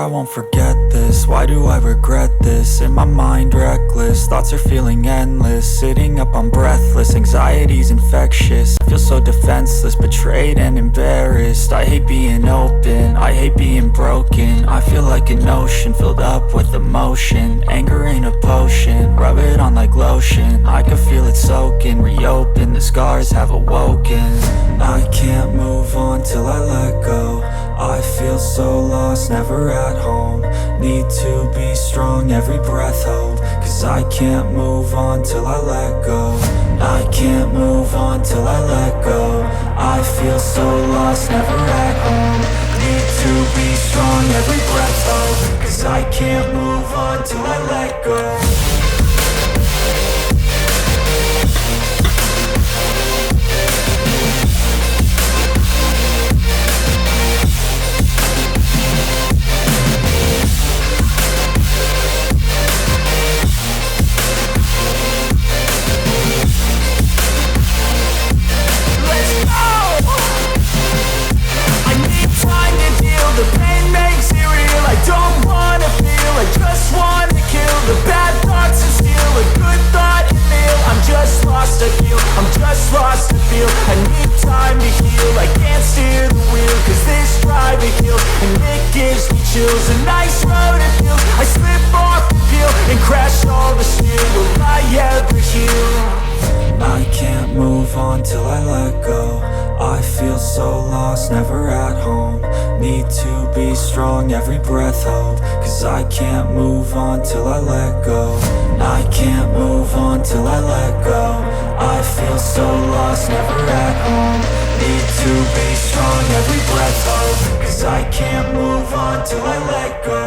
I won't forget this. Why do I regret this? In my mind reckless, thoughts are feeling endless. Sitting up, I'm breathless, anxiety's infectious. I feel so defenseless, betrayed and embarrassed. I hate being open, I hate being broken. I feel like an ocean filled up with emotion. Anger ain't a potion, rub it on like lotion. I can feel it soaking, reopen, the scars have awoken. I can't move on till I let go. I feel so lost, never at home. Need to be strong, every breath hold. Cause I can't move on till I let go. I can't move on till I let go. I feel so lost, never at home. Need to be strong, every breath hold. Cause I can't move on till I let go. The pain makes it real. I don't wanna feel, I just wanna kill the bad thoughts and steal a good thought and feel. I'm just lost, I feel, I'm just lost, I feel. I need time to heal, I can't steer the wheel. Cause this drive it kills, and it gives me chills. A nice road it feels, I slip off the peel and crash all the steel. Will I ever heal? I can't move on till I let go. I feel so lost, never at home. Need to be strong, every breath hold. Cause I can't move on till I let go. I can't move on till I let go. I feel so lost, never at home. Need to be strong, every breath hold. Cause I can't move on till I let go.